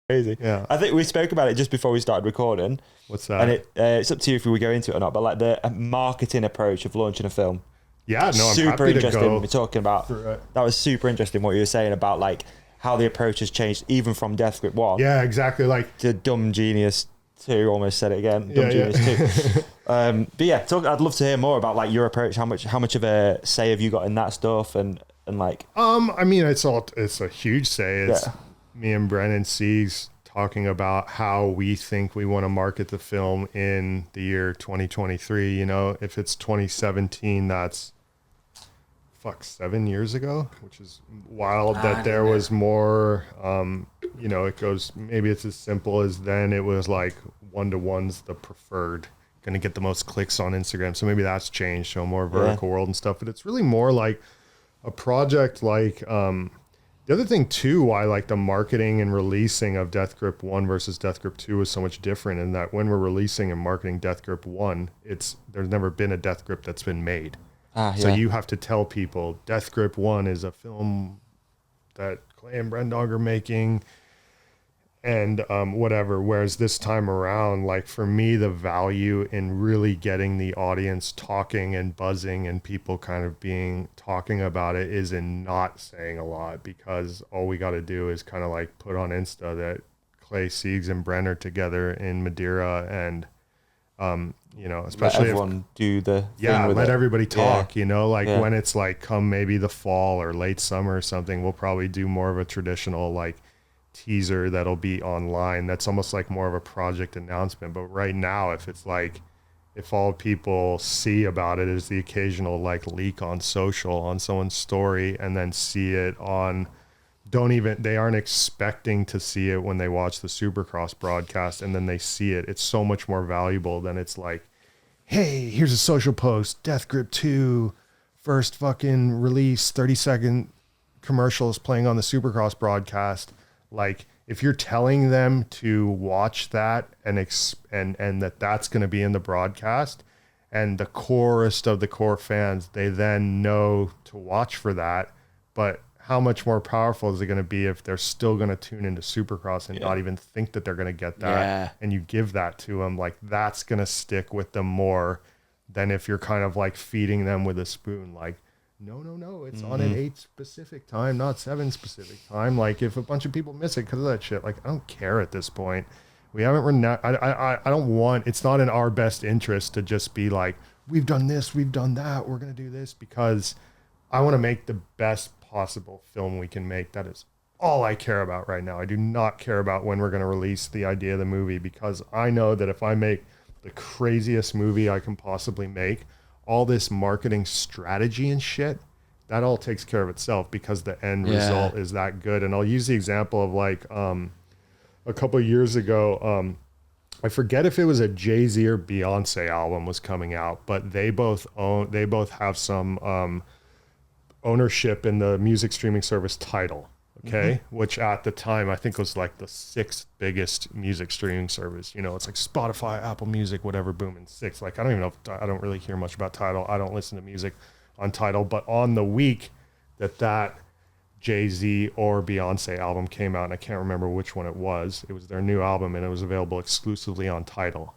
Crazy. Yeah. I think we spoke about it just before we started recording. What's that? And it's up to you if we go into it or not, but like the marketing approach of launching a film. Yeah, no, I'm super happy to interesting. go We're talking about through it. that was super interesting what you were saying about like how the approach has changed even from Deathgrip 1 Yeah, exactly. Like to Dumb Genius 2. Almost said it again. Dumb yeah, Genius 2. But yeah, I'd love to hear more about like your approach. How much of a say have you got in that stuff and like? I mean, it's a huge say. It's me and Brennan Siegs talking about how we think we want to market the film in the year 2023. You know, if it's 2017, that's 7 years ago, which is wild that there was more, you know, it goes, maybe it's as simple as then it was like 1-to-1's the preferred, going to get the most clicks on Instagram. So maybe that's changed, so more vertical world and stuff, but it's really more like a project like, the other thing too, why like the marketing and releasing of Deathgrip 1 versus Deathgrip 2 is so much different in that when we're releasing and marketing Deathgrip 1, there's never been a Deathgrip that's been made. So you have to tell people Deathgrip 1 is a film that Clay and Brendog are making and whatever. Whereas this time around, like for me, the value in really getting the audience talking and buzzing and people kind of talking about it is in not saying a lot, because all we got to do is kind of like put on Insta that Clay, Siegs, and Bren are together in Madeira and you know, especially let everyone do the thing with let it. everybody talk, you know, like when it's like come maybe the fall or late summer or something, we'll probably do more of a traditional like teaser that'll be online. That's almost like more of a project announcement. But right now, if it's like, if all people see about it is the occasional like leak on social on someone's story and then see it on, they aren't expecting to see it when they watch the Supercross broadcast and then they see it. It's so much more valuable than it's like, hey, here's a social post, Deathgrip 2, first fucking release, 30-second commercials playing on the Supercross broadcast. Like if you're telling them to watch that and that's going to be in the broadcast and the corest of the core fans, they then know to watch for that. But how much more powerful is it going to be if they're still going to tune into Supercross and not even think that they're going to get that, and you give that to them? Like that's going to stick with them more than if you're kind of like feeding them with a spoon. Like, no, it's on at 8 Pacific time, not 7 Pacific time. Like if a bunch of people miss it because of that shit, like I don't care at this point. We haven't I don't want, it's not in our best interest to just be like, we've done this, we've done that, we're going to do this, because I want to make the best possible film we can make. That is all I care about right now. I do not care about when we're going to release the idea of the movie, because I know that if I make the craziest movie I can possibly make, all this marketing strategy and shit, that all takes care of itself because the end result is that good. And I'll use the example of like a couple of years ago, I forget if it was a Jay-Z or Beyonce album was coming out, but they both have some ownership in the music streaming service Tidal, okay? Which at the time I think was like the 6th biggest music streaming service. You know, it's like Spotify, Apple Music, whatever, boom, and 6. Like I don't even know if, I don't really hear much about Tidal. I don't listen to music on Tidal, but on the week that Jay-Z or Beyonce album came out, and I can't remember which one it was their new album and it was available exclusively on Tidal.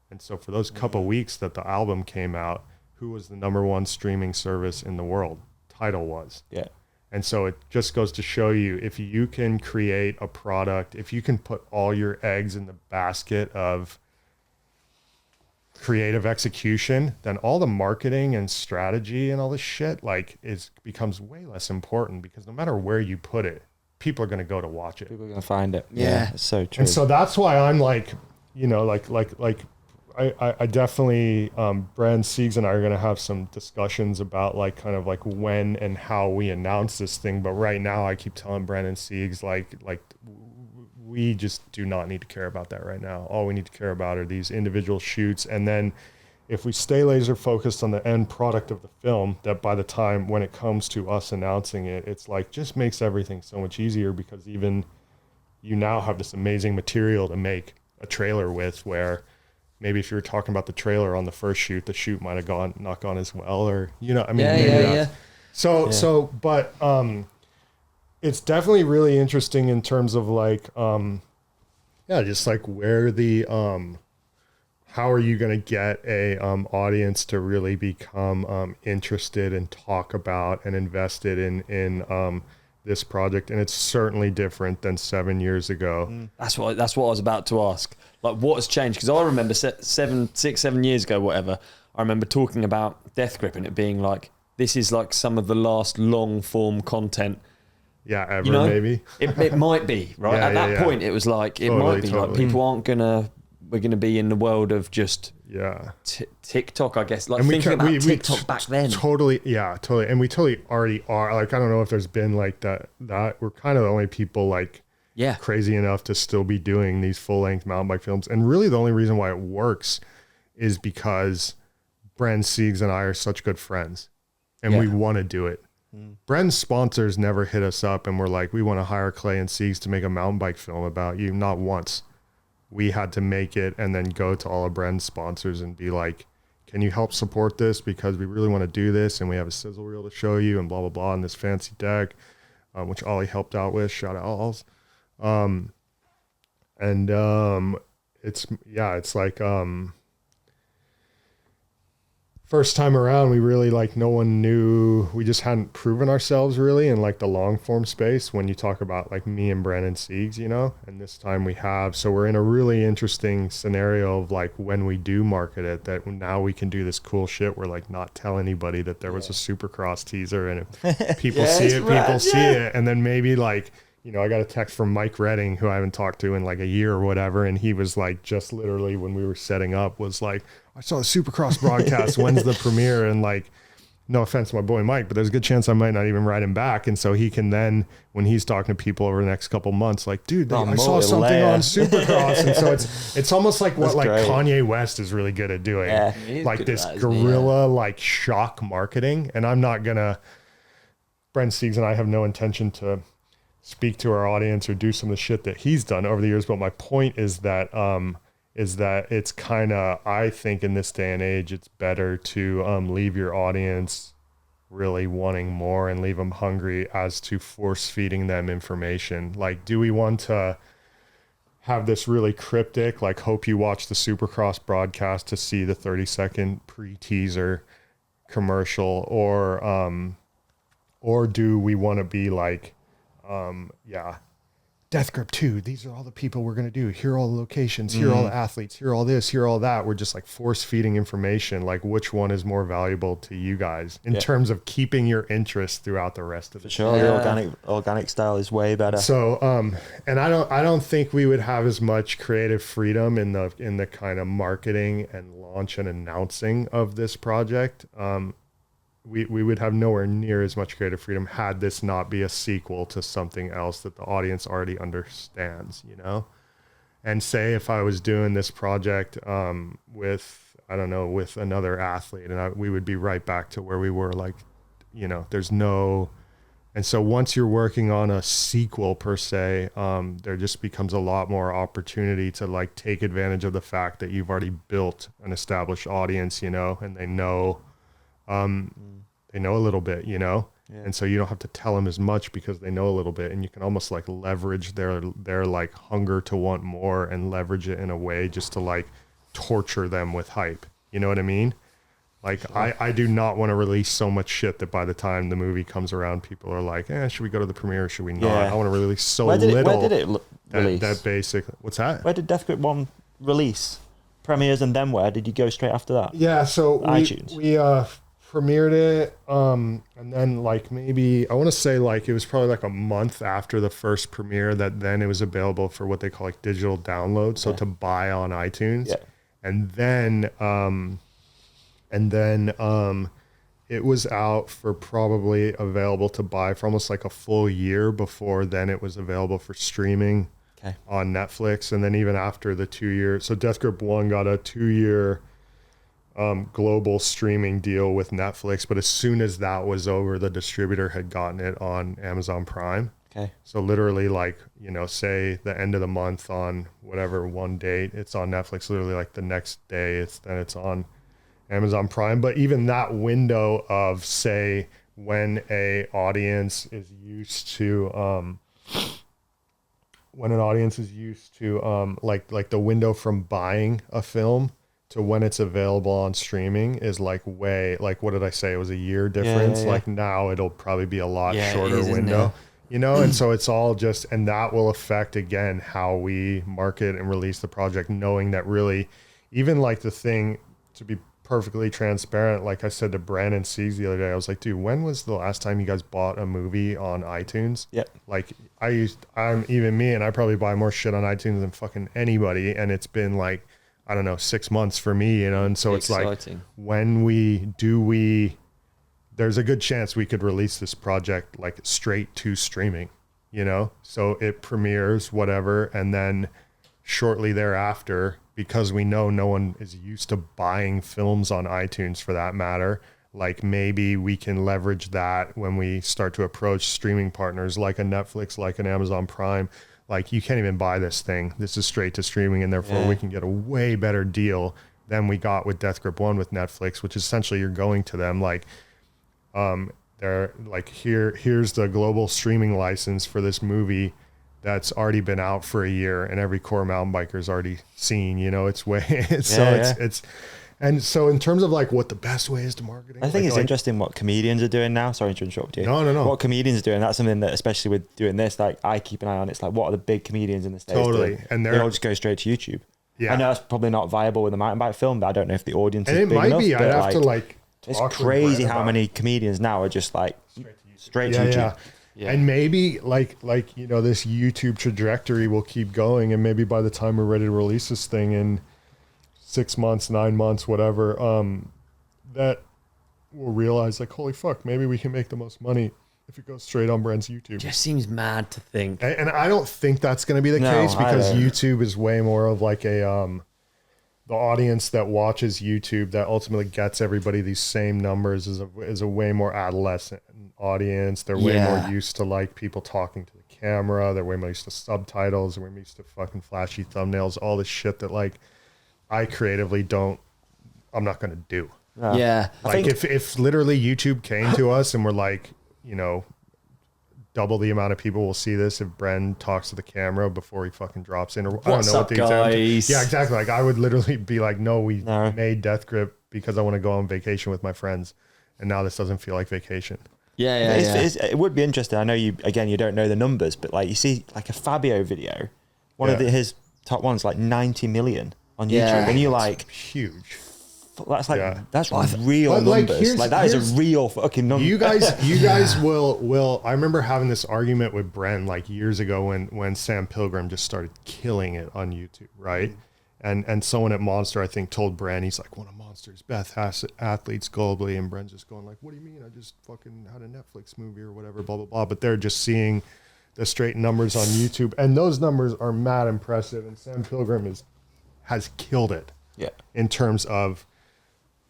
And so for those couple weeks that the album came out, who was the #1 streaming service in the world? Tidal was. Yeah. And so it just goes to show you, if you can create a product, if you can put all your eggs in the basket of creative execution, then all the marketing and strategy and all this shit becomes way less important, because no matter where you put it, people are going to go to watch it. People are going to find it. Yeah, it's so true. And so that's why I'm like, you know, I definitely, Brand Siegs and I are going to have some discussions about like kind of like when and how we announce this thing. But right now I keep telling Brandon Siegs, like we just do not need to care about that right now. All we need to care about are these individual shoots. And then if we stay laser focused on the end product of the film, that by the time when it comes to us announcing it, it's like just makes everything so much easier, because even you now have this amazing material to make a trailer with, where maybe if you were talking about the trailer on the first shoot, the shoot might have not gone as well, or, you know, I mean, but it's definitely really interesting in terms of like, Yeah, just like where the how are you going to get a audience to really become interested and talk about and invested in this project? And it's certainly different than 7 years ago. That's what I was about to ask. Like, what has changed? Because I remember 7 years ago, whatever. I remember talking about Deathgrip and it being like, this is like some of the last long form content. Yeah, ever maybe. It might be, right? Yeah, At that point, it was like, it might be like people aren't we're gonna be in the world of just TikTok, I guess. Like, and thinking about TikTok back then. Totally. And we totally already are. Like, I don't know if there's been like that we're kind of the only people like crazy enough to still be doing these full length mountain bike films. And really the only reason why it works is because Bren Siegs and I are such good friends and we want to do it. Bren's sponsors never hit us up and were like, we want to hire Clay and Siegs to make a mountain bike film about you. Not once. We had to make it and then go to all of Bren's sponsors and be like, can you help support this? Because we really want to do this and we have a sizzle reel to show you and blah, blah, blah, and this fancy deck, which Olly helped out with. Shout out Alls. It's like, first time around, we really like, no one knew, we just hadn't proven ourselves really in like the long form space when you talk about like me and Brandon Siegs, you know, and this time we have, so we're in a really interesting scenario of like when we do market it, that now we can do this cool shit where like not tell anybody that there was a Supercross teaser and if people see it, people see it. And then maybe like, you know, I got a text from Mike Redding, who I haven't talked to in like a year or whatever. And he was like, just literally when we were setting up was like, I saw the Supercross broadcast. When's the premiere? And like, no offense to my boy Mike, but there's a good chance I might not even write him back. And so he can then, when he's talking to people over the next couple months, like, dude, I saw something on Supercross. And so it's almost like what like Kanye West is really good at doing. Yeah, like this guerrilla like shock marketing. And I'm not gonna, Brent Siegs and I have no intention to speak to our audience or do some of the shit that he's done over the years. But my point is that it's kind of, I think in this day and age, it's better to leave your audience really wanting more and leave them hungry as to force feeding them information. Like, do we want to have this really cryptic, like, hope you watch the Supercross broadcast to see the 30-second pre-teaser commercial, or do we want to be like, Deathgrip 2, these are all the people we're going to do. Here are all the locations. Here are all the athletes. Here are all this. Here are all that. We're just like force feeding information. Like, which one is more valuable to you guys in terms of keeping your interest throughout the rest of the show? The organic style is way better. So, and I don't think we would have as much creative freedom in the kind of marketing and launch and announcing of this project. We would have nowhere near as much creative freedom had this not be a sequel to something else that the audience already understands, you know? And say if I was doing this project with another athlete, and we would be right back to where we were, like, you know, there's no... And so once you're working on a sequel per se, there just becomes a lot more opportunity to like take advantage of the fact that you've already built an established audience, you know, and they know a little bit, you know, and so you don't have to tell them as much because they know a little bit, and you can almost like leverage their like hunger to want more and leverage it in a way just to like torture them with hype. You know what I mean? Like, I do not want to release so much shit that by the time the movie comes around, people are like, should we go to the premiere or should we not? I want to release so little. Where did it release? That basic, what's that? Where did Deathgrip 1 release? Premieres, and then where? Did you go straight after that? Yeah, so iTunes. We premiered it, and then like maybe, I want to say like it was probably like a month after the first premiere that then it was available for what they call like digital download, so to buy on iTunes. And then it was out for probably available to buy for almost like a full year before then it was available for streaming on Netflix. And then even after the 2 years, so Deathgrip 1 got a 2-year global streaming deal with Netflix, but as soon as that was over, the distributor had gotten it on Amazon Prime. So literally, like, you know, say the end of the month on whatever one date, it's on Netflix. Literally like the next day, it's on Amazon Prime. But even that window of, say, when a audience is used to when an audience is used to like the window from buying a film to when it's available on streaming is like way, like what did I say? It was a year difference. Like now it'll probably be a lot shorter window, you know? And so it's all just, and that will affect again how we market and release the project, knowing that really even like the thing, to be perfectly transparent, like I said to Brandon Siegs the other day, I was like, dude, when was the last time you guys bought a movie on iTunes? Yep. Like I'm even me, and I probably buy more shit on iTunes than fucking anybody, and it's been like, I don't know, 6 months for me, you know? And so it's exciting. Like, when there's a good chance we could release this project like straight to streaming, you know? So it premieres, whatever. And then shortly thereafter, because we know no one is used to buying films on iTunes for that matter, like maybe we can leverage that when we start to approach streaming partners like a Netflix, like an Amazon Prime. Like, you can't even buy this thing. This is straight to streaming, and therefore we can get a way better deal than we got with Deathgrip 1 with Netflix, which is essentially you're going to them like, they're like, here's the global streaming license for this movie that's already been out for a year and every core mountain biker's already seen, you know, it's and so in terms of like what the best way is to marketing, I think it's interesting what comedians are doing now. Sorry to interrupt you. No. What comedians are doing, that's something that, especially with doing this, like I keep an eye on. It's like, what are the big comedians in the States doing? And they all just go straight to YouTube. Yeah. I know that's probably not viable with a mountain bike film, but I don't know if the audience and is it big might enough. be. I'd have to like it's crazy how many comedians now are just like straight to YouTube. Yeah. And maybe like, you know, this YouTube trajectory will keep going. And maybe by the time we're ready to release this thing in 6 months, 9 months, whatever, that we'll realize like, holy fuck, maybe we can make the most money if it goes straight on Brent's YouTube. Just seems mad to think. And I don't think that's going to be the case, because YouTube is way more of like a, the audience that watches YouTube that ultimately gets everybody these same numbers is a way more adolescent audience. They're way more used to like people talking to the camera. They're way more used to subtitles. They're way more used to fucking flashy thumbnails, all this shit that like I creatively I'm not going to do. Yeah. Like if literally YouTube came to us and we're like, you know, double the amount of people will see this if Bren talks to the camera before he fucking drops in, or I don't know what the guys? Yeah, exactly. Like I would literally be like, no, we made Deathgrip because I want to go on vacation with my friends, and now this doesn't feel like vacation. It would be interesting. I know you don't know the numbers, but like you see like a Fabio video, one of his top ones, like 90 million on YouTube, and you're like, huge. That's like that's real numbers. Like that is a real fucking number. You guys will. I remember having this argument with Bren like years ago when Sam Pilgrim just started killing it on YouTube, right? And someone at Monster, I think, told Bren, he's like, one of Monster's best athletes globally, and Bren's just going like, what do you mean? I just fucking had a Netflix movie or whatever, blah blah blah. But they're just seeing the straight numbers on YouTube, and those numbers are mad impressive. And Sam Pilgrim has killed it. Yeah. In terms of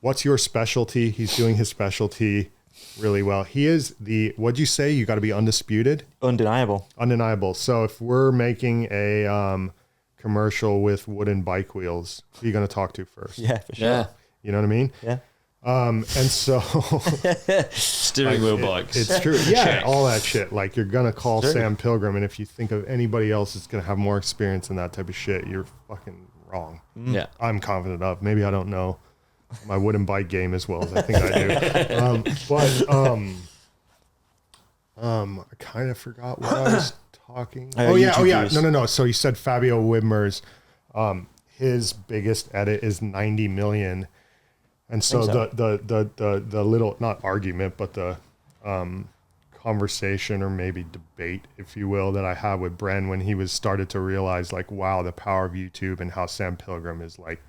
what's your specialty? He's doing his specialty really well. He is what'd you say? You got to be undisputed? Undeniable. So if we're making a commercial with wooden bike wheels, who are you going to talk to first? Yeah, for sure. Yeah. You know what I mean? Yeah. And so steering wheel bikes. It's true. Yeah. All that shit. Like you're going to call Sam Pilgrim. And if you think of anybody else that's going to have more experience in that type of shit, you're fucking wrong. Yeah. I'm confident of. Maybe I don't know my wooden bike game as well as I think I do. I kind of forgot what I was talking. Oh yeah. No. So you said Fabio Wibmer's, his biggest edit is 90 million. And so the little, not argument, but the conversation or maybe debate, if you will, that I had with Bren when he started to realize like, wow, the power of YouTube and how Sam Pilgrim is like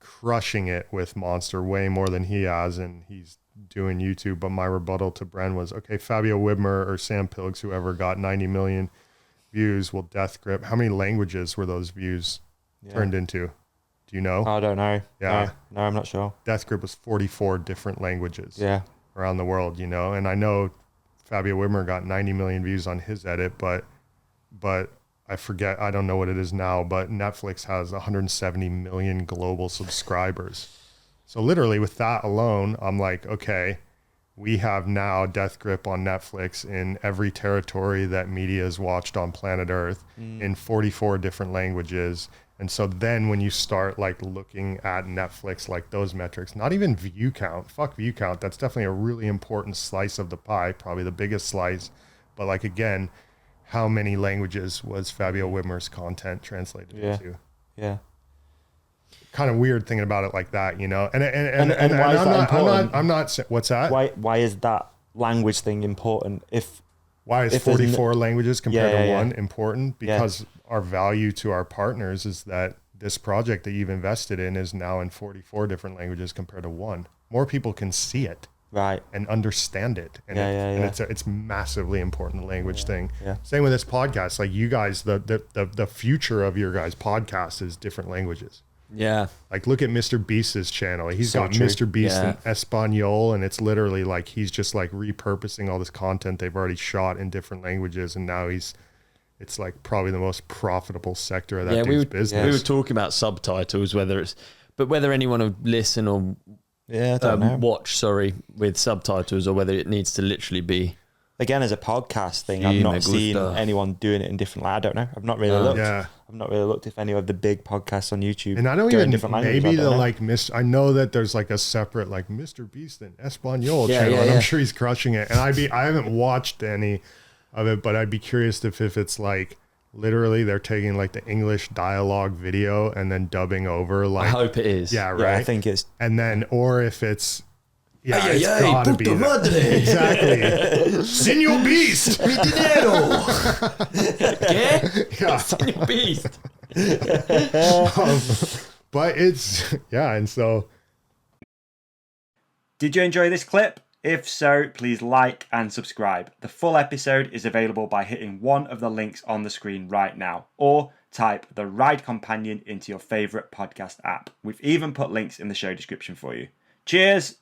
crushing it with Monster way more than he has, and he's doing YouTube. But my rebuttal to Bren was, okay, Fabio Wibmer or Sam Pilgs, whoever got 90 million views, will Deathgrip. How many languages were those views turned into? Do you know? I don't know. Yeah. No, I'm not sure. Deathgrip was 44 different languages around the world, you know? And I know Fabio Wibmer got 90 million views on his edit, but I forget, I don't know what it is now, but Netflix has 170 million global subscribers. So literally with that alone, I'm like, okay, we have now Deathgrip on Netflix in every territory that media is watched on planet Earth in 44 different languages. And so then when you start like looking at Netflix, like those metrics, not even view count, fuck view count. That's definitely a really important slice of the pie, probably the biggest slice. But like, again, how many languages was Fabio Wibmer's content translated into? Yeah. Kind of weird thinking about it like that, you know? And why is that important? I'm not, what's that? Why is that language thing important? Why is 44 languages compared to one important? Because our value to our partners is that this project that you've invested in is now in 44 different languages compared to one. More people can see it. Right. And understand it. And, it's massively important, the language thing. Yeah. Same with this podcast. Like you guys, the future of your guys' podcast is different languages. Yeah. Like look at Mr. Beast's channel. He's got true. Mr. Beast in Espanol, and it's literally like he's just like repurposing all this content they've already shot in different languages, and now it's like probably the most profitable sector of that dude's business. We were talking about subtitles, whether anyone would listen or watch with subtitles, or whether it needs to literally be. Again, as a podcast thing, I've not seen anyone doing it in different. I don't know. I've not really looked. Yeah. I've not really looked if any of the big podcasts on YouTube. And I don't even maybe the like I know that there's like a separate like Mr. Beast in Espanol channel, and I'm sure he's crushing it. And I haven't watched any of it, but I'd be curious if it's like literally they're taking like the English dialogue video and then dubbing over. Like I hope it is. Yeah, right. I think it's. And then or if it's. Yeah, it's gotta be that. Exactly. Senor Beast. Mi dinero. Yeah. Senor Beast. But it's, and so. Did you enjoy this clip? If so, please like and subscribe. The full episode is available by hitting one of the links on the screen right now, or type The Ride Companion into your favourite podcast app. We've even put links in the show description for you. Cheers!